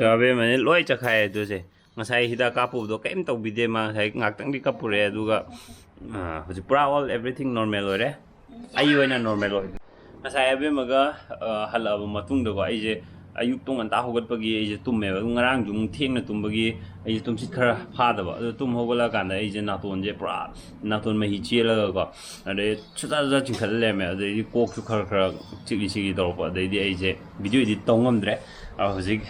Abe mane loi chakhai du se ngasai hida kapu do kaim tau bide ma sai ngaktang di kapure aduga hoji pura all everything normal ore ai oina normal oi ngasai abe maga halaba matung do ai je ayuk tong anta hogat pagi ai je tumme ngarang jung thengna tumbagi ai je tumsit khara phada ba tum hogala kan ai je naton je pura naton ma hi chela ga ade chuta za ching khal le me ade kok chu khara khara chigi chigi do pa ade ai je video edit tongam dre hojik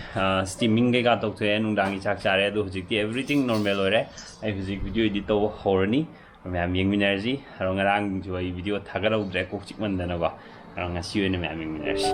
steaming ke ga tok the nungdang gi chak chare do hojik ti everything normal ore ai hojik video edit to horani ma'am यंगमिनर्जी रंगारांग जो आई video थागरा उद्रे को चिक मन देना को रंगा सियो ने ma'am यंगमिनर्जी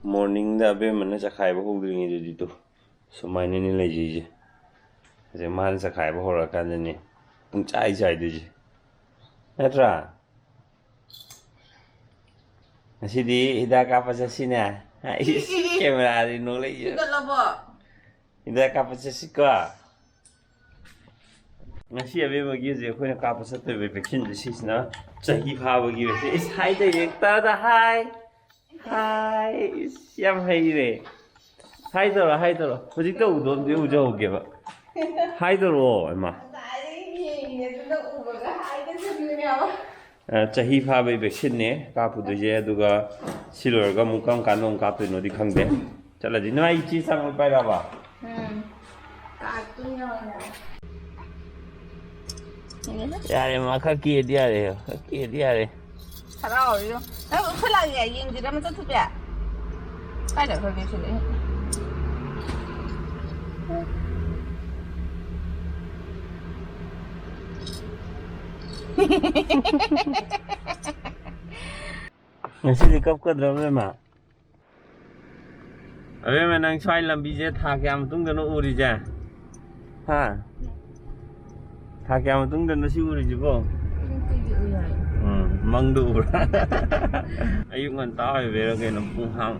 morning da be man cha khai ba hu ding ji to so mai ni lai ji ji je man cha khai ba hora kan ni pung chai chai de ji atra asi di hida ka pa sa sina camera di no lai ji hida ka pa sa sikwa ngasi abe ma gi je khoi na ka pa sa te be pekin ji sina chahi pha ba gi se is hai director da hai Hi, siam hay re. Hi doro. Hojik to udon de ujo hoge ba. Hi doro ma. Chahi pha bai vaccine ne ka pu de je aduga silor ga mukam kanong ka pe no di khangde. Chala ji na ichi sang pai ra ba. Ka tu yo ya. Yare ma ka ki dia re. 잘하오 이거. 나 콜라게 인지라면 또 투배. 빨리 거기 줄래. Nasi kap ka drama ma. Abe ma nang chai lambi je tha kya matung da no uri ja. Ha. Tha kya matung da no si uri ji bo. Mang đủ ra ayuk ngan tao về rồi cái nó phun hăng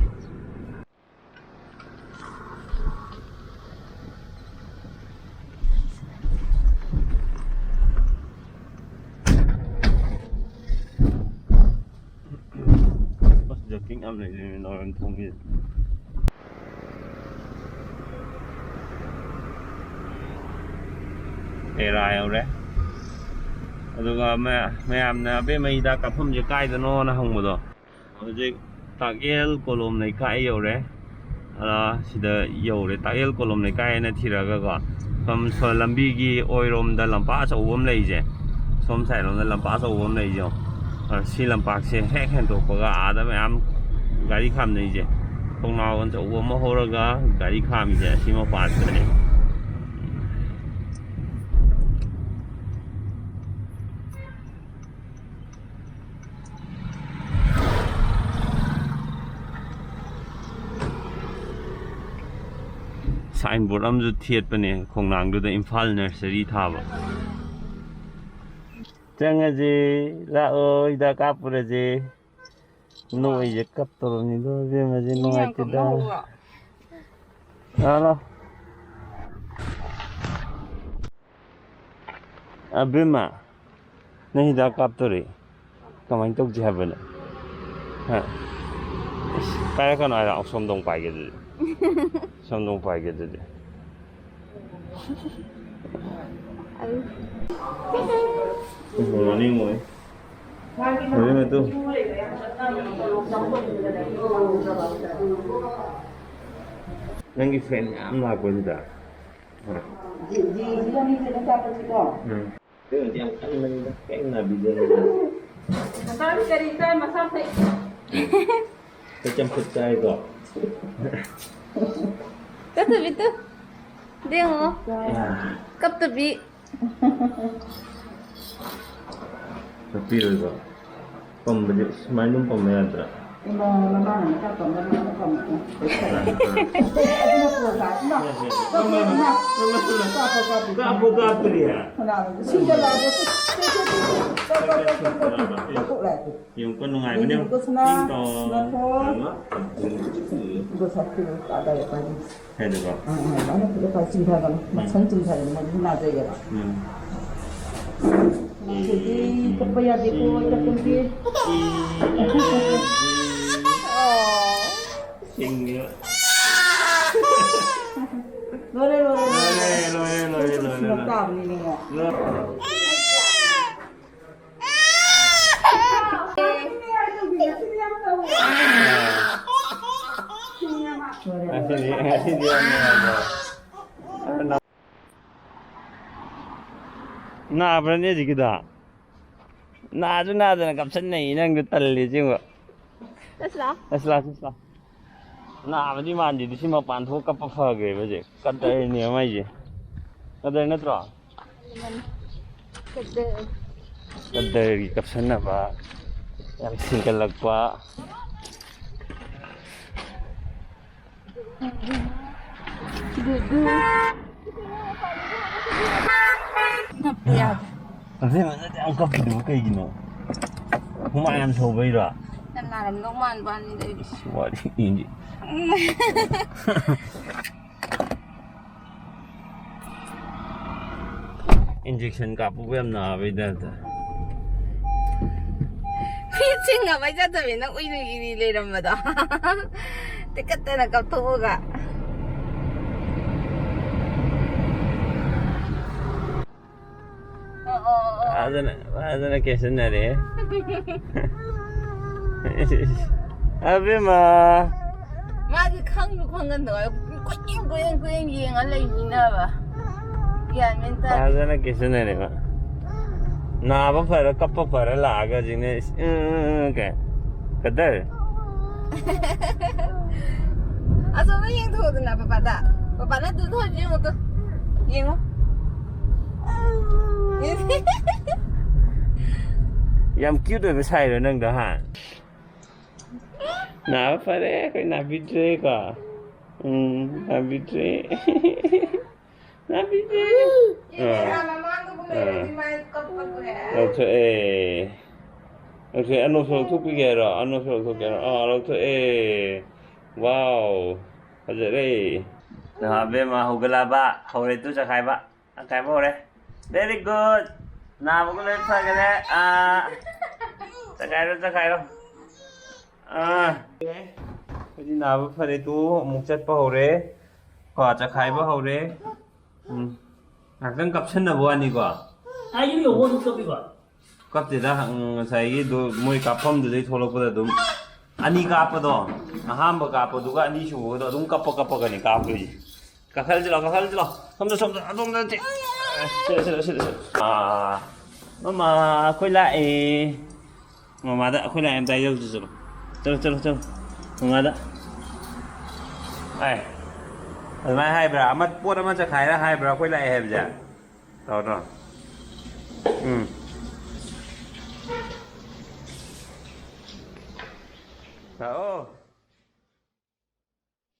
bắt giờ kính âm này nói không biết để lại rồi đấy aduga mayam na be mai da kapum je kai da no na hong mo do je tagel kolom nei kai yo re ala sida yo re tagel kolom nei kai na thira ga ga pam so lambi gi oirom da lampa so wom lei je som sai rom da lampa so wom lei jo si lampa se hek hen to ko ga a da mayam gari kham nei je thong na on so wom mo ho ra ga gari kham je si mo pa ne signboard amju thiet pane khongnang du da Imphal nursery thaba changaje la oi da kapuraje noi je kap toroni do je maje noi te da ala abima nahi da kap tore kamai tok je habana ha kaya kan ai ra som dong pai ge de som dong pai ge de morning oi rồi mà tu nang cái fan am là quên đã gì nó đi sẽ nó cho con cái người em ăn lên cái là bị dơ tao đi cái đi tay mà sao thế cái chăm sóc trai rồi cái thứ bị tư đi hả cấp thứ bị tapi rồi pembeli semalam pembeli ada yung penungai mana jadi Kappa ya deko Chatlubabu tinggi lore Mantap ni nengok Asli dia na berani aja kita na ada kapsen nih nang getal aja gua Tesla na berani mandi di sini mapan tuh Kappa fage baje kada ini ama aja kada ini terus kada di kapsen apa yang single apa ya tapi mana dia angkat video kayak gini lumayan sobai dah dan naram dong man ban ini wah ini injection Kappa em na bây giờ pitching nggak baca tapi nak iri leram dah dekat nak kau tahu gak ada na कैसे ना रे अबे माँ cái khăn gần rồi quên gì ở đây gì nữa bà kia mình ta ada na कैसे ना रे माँ ना apa phải Kappa phải là cái gì này cái kadar sao mấy yên thôi là bà nó từ thôi chứ một yên không Yam cute rồi sai rồi nâng đó hả? Nào phải đấy, cái nào bị trễ cả. Nào bị trễ. Nào bị trễ. Lâu thôi. Okay, ano solo thuốc cái rồi, ano solo thuốc cái rồi. Lâu thôi. Wow. Bây đây. Đó, bên mà hầu gala ba, hầu này tôi sẽ khai ba. Ăn cái bao đấy. Very good. Nào, bố lên phải cái này. Chắc khai đâu. Cái gì nào phải để tú một chất bao hầu đấy. Quả chắc khai bao hầu đấy. Đang cặp chân là bố anh đi quả. 이미 오버도 cấp 이거. 깝지다 사이도 뭐이 깝함도 돌아보다 좀 아니 깝어도 한번 깝어도가 아니 주고도 좀 깝어가니 깝으지 가살질러 섬도 아동한테 싫어 아 엄마 khôi lại mà đã khôi lại em tay đâu chलो mà đã ai mai hai bra mất buốt mấtจะขายแล้วhai bra khôi lại em dạ đó Ô